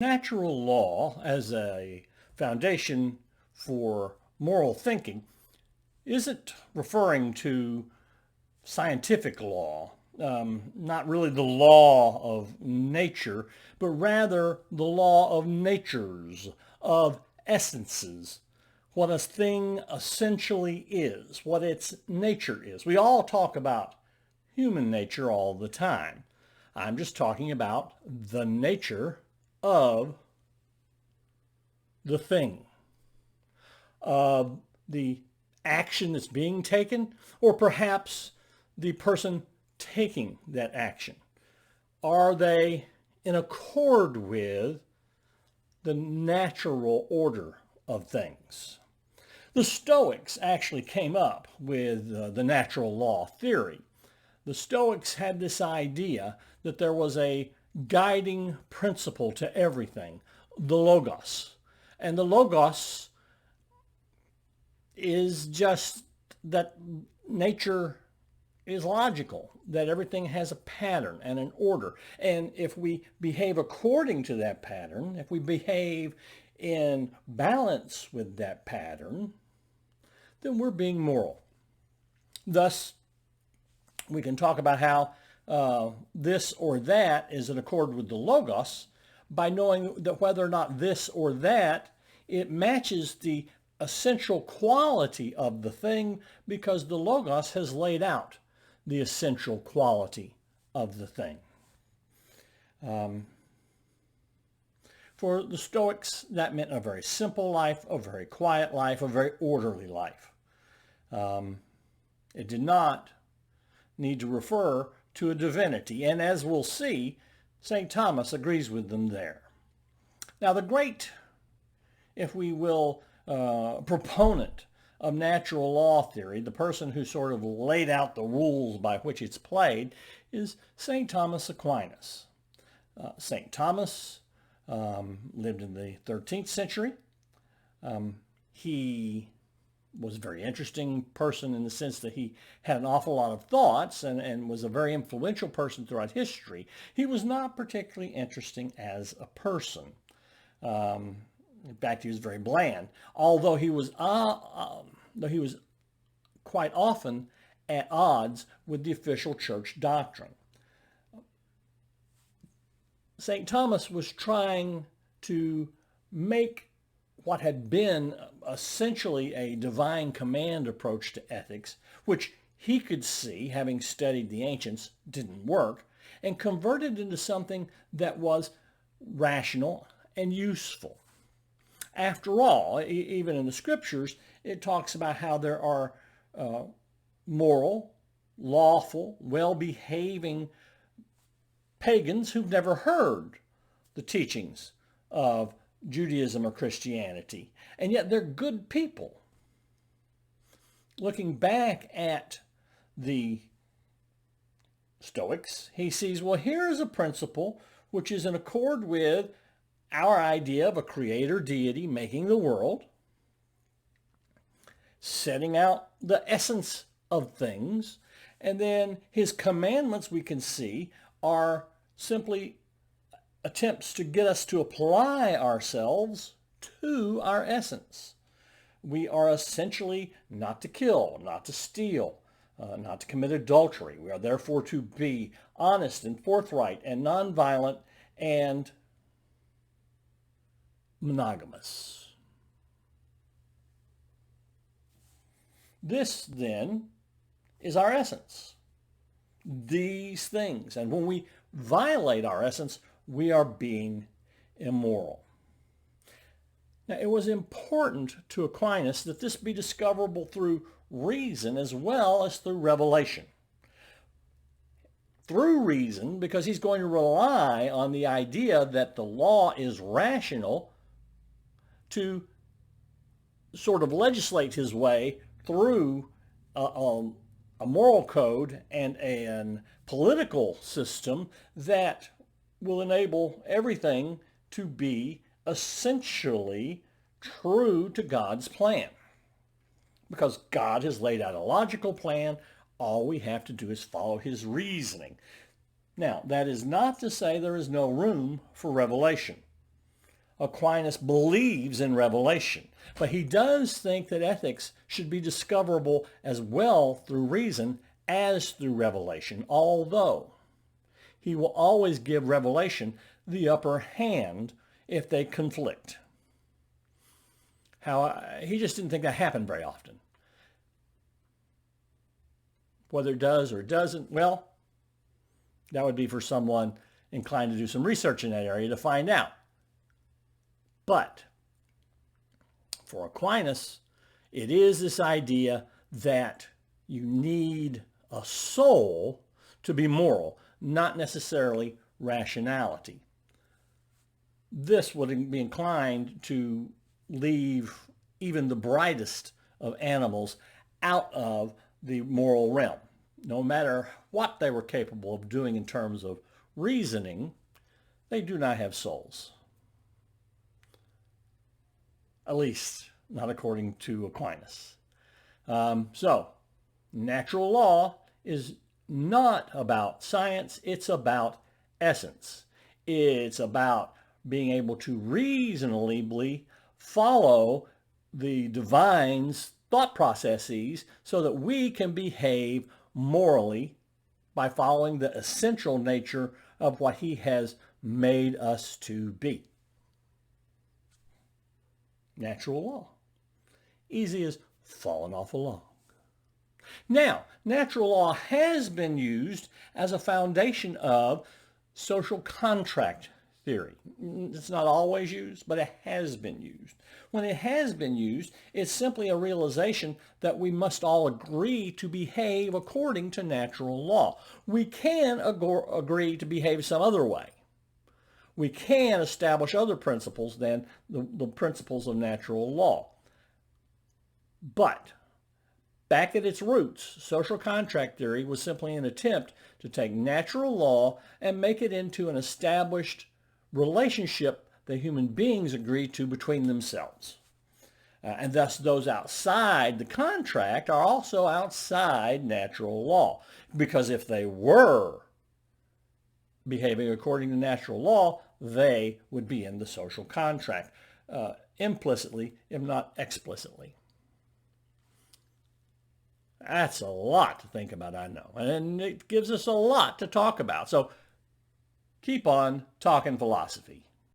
Natural law as a foundation for moral thinking isn't referring to scientific law, not really the law of nature, but rather the law of natures, of essences, what a thing essentially is, what its nature is. We all talk about human nature all the time. I'm just talking about the nature of the thing, of the action that's being taken, or perhaps the person taking that action. Are they in accord with the natural order of things? The Stoics actually came up with the natural law theory. The Stoics had this idea that there was a guiding principle to everything, the Logos. And the Logos is just that nature is logical, that everything has a pattern and an order. And if we behave according to that pattern, if we behave in balance with that pattern, then we're being moral. Thus, we can talk about how this or that is in accord with the Logos by knowing that whether or not this or that, it matches the essential quality of the thing because the Logos has laid out the essential quality of the thing. For the Stoics, that meant a very simple life, a very quiet life, a very orderly life. It did not need to refer to a divinity, and as we'll see, St. Thomas agrees with them there. Now, the great, if we will, proponent of natural law theory, the person who sort of laid out the rules by which it's played, is St. Thomas Aquinas. St. Thomas lived in the 13th century. He was a very interesting person in the sense that he had an awful lot of thoughts and was a very influential person throughout history. He was not particularly interesting as a person. In fact, he was very bland, although he was quite often at odds with the official church doctrine. St. Thomas was trying to make what had been essentially a divine command approach to ethics, which he could see, having studied the ancients, didn't work, and convert it into something that was rational and useful. After all, even in the scriptures, it talks about how there are moral, lawful, well-behaving pagans who've never heard the teachings of Judaism or Christianity, and yet they're good people. Looking back at the Stoics, he sees, well, here's a principle which is in accord with our idea of a creator deity making the world, setting out the essence of things, and then his commandments, we can see, are simply attempts to get us to apply ourselves to our essence. We are essentially not to kill, not to steal, not to commit adultery. We are therefore to be honest and forthright and nonviolent and monogamous. This, then, is our essence. These things. And when we violate our essence, we are being immoral. Now, it was important to Aquinas that this be discoverable through reason as well as through revelation. Through reason, because he's going to rely on the idea that the law is rational to sort of legislate his way through a moral code and a political system that will enable everything to be essentially true to God's plan. Because God has laid out a logical plan, all we have to do is follow his reasoning. Now, that is not to say there is no room for revelation. Aquinas believes in revelation, but he does think that ethics should be discoverable as well through reason as through revelation, although he will always give revelation the upper hand if they conflict. He just didn't think that happened very often. Whether it does or doesn't, well, that would be for someone inclined to do some research in that area to find out. But for Aquinas, it is this idea that you need a soul to be moral, not necessarily rationality. This would be inclined to leave even the brightest of animals out of the moral realm. No matter what they were capable of doing in terms of reasoning, they do not have souls. At least, not according to Aquinas. So, natural law is not about science, it's about essence. It's about being able to reasonably follow the divine's thought processes so that we can behave morally by following the essential nature of what he has made us to be. Natural law. Easy as falling off a log. Now, natural law has been used as a foundation of social contract theory. It's not always used, but it has been used. When it has been used, it's simply a realization that we must all agree to behave according to natural law. We can agree to behave some other way. We can establish other principles than the principles of natural law. But back at its roots, social contract theory was simply an attempt to take natural law and make it into an established relationship that human beings agree to between themselves. And thus those outside the contract are also outside natural law. Because if they were behaving according to natural law, they would be in the social contract, implicitly, if not explicitly. That's a lot to think about, I know. And it gives us a lot to talk about. So keep on talking philosophy.